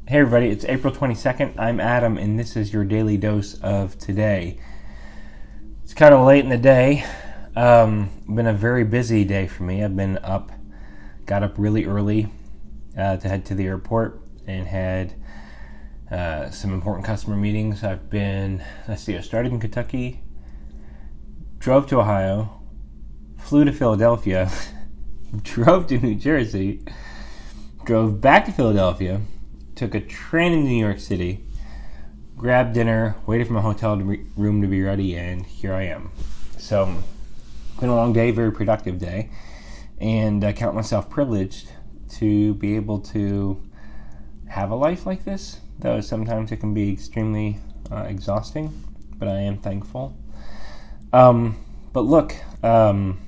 Hey everybody, it's April 22nd. I'm Adam, and this is your daily dose of today. It's kind of late in the day. Been a very busy day for me. Got up really early to head to the airport and had some important customer meetings. I started in Kentucky, drove to Ohio, flew to Philadelphia, drove to New Jersey, drove back to Philadelphia, took a train into New York City, grabbed dinner, waited for my hotel room to be ready, and here I am. So, been a long day, very productive day, and I count myself privileged to be able to have a life like this, though sometimes it can be extremely exhausting, but I am thankful. But look, some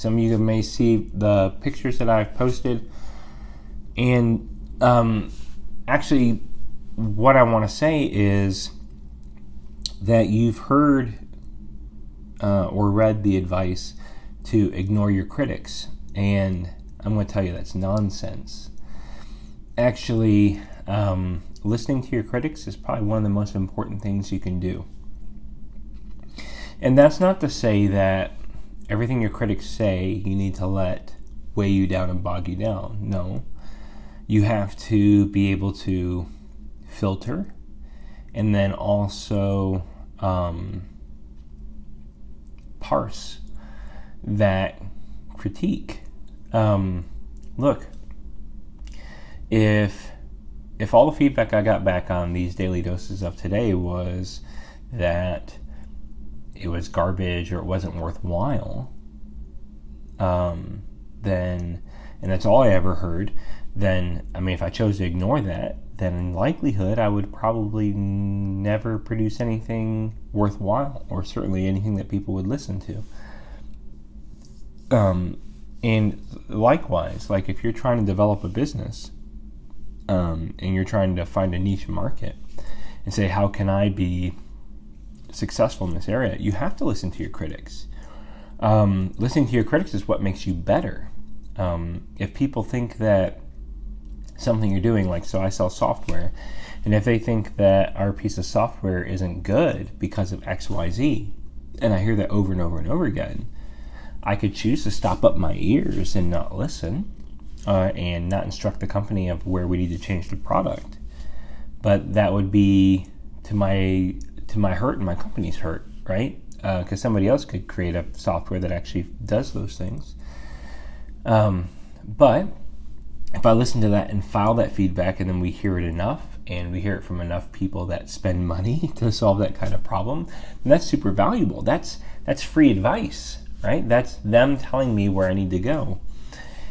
of you may see the pictures that I've posted, and actually, what I want to say is that you've heard or read the advice to ignore your critics, and I'm going to tell you that's nonsense. Actually, listening to your critics is probably one of the most important things you can do. And that's not to say that everything your critics say you need to let weigh you down and bog you down. No. You have to be able to filter and then also parse that critique. Look, if all the feedback I got back on these daily doses of today was that it was garbage or it wasn't worthwhile, then, and that's all I ever heard, then, if I chose to ignore that, then in likelihood I would probably never produce anything worthwhile, or certainly anything that people would listen to. And likewise, like if you're trying to develop a business, and you're trying to find a niche market and say, how can I be successful in this area? You have to listen to your critics. Listening to your critics is what makes you better. If people think that something you're doing, like, so I sell software, and if they think that our piece of software isn't good because of XYZ, and I hear that over and over and over again, I could choose to stop up my ears and not listen, and not instruct the company of where we need to change the product. But that would be to my hurt and my company's hurt, right? Because somebody else could create a software that actually does those things. But if I listen to that and file that feedback, and then we hear it enough, and we hear it from enough people that spend money to solve that kind of problem, then that's super valuable. That's free advice, right? That's them telling me where I need to go.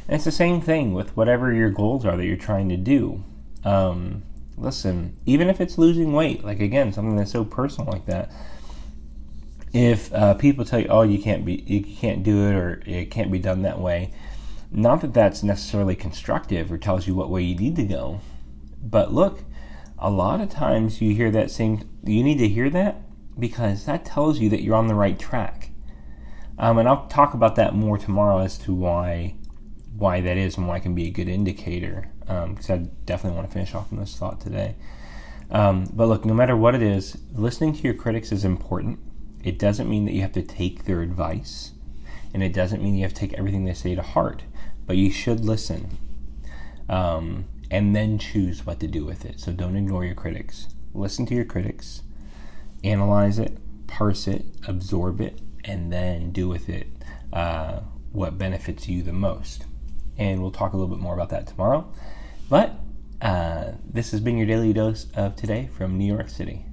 And it's the same thing with whatever your goals are that you're trying to do. Listen, even if it's losing weight, like again, something that's so personal like that, if people tell you, oh, you can't do it, or it can't be done that way, not that that's necessarily constructive or tells you what way you need to go, but look, a lot of times you need to hear that because that tells you that you're on the right track. And I'll talk about that more tomorrow as to why that is and why it can be a good indicator, because I definitely want to finish off on this thought today. But look, no matter what it is, listening to your critics is important. It doesn't mean that you have to take their advice, and it doesn't mean you have to take everything they say to heart, but you should listen, and then choose what to do with it. So don't ignore your critics. Listen to your critics, analyze it, parse it, absorb it, and then do with it what benefits you the most. And we'll talk a little bit more about that tomorrow. But this has been your daily dose of today from New York City.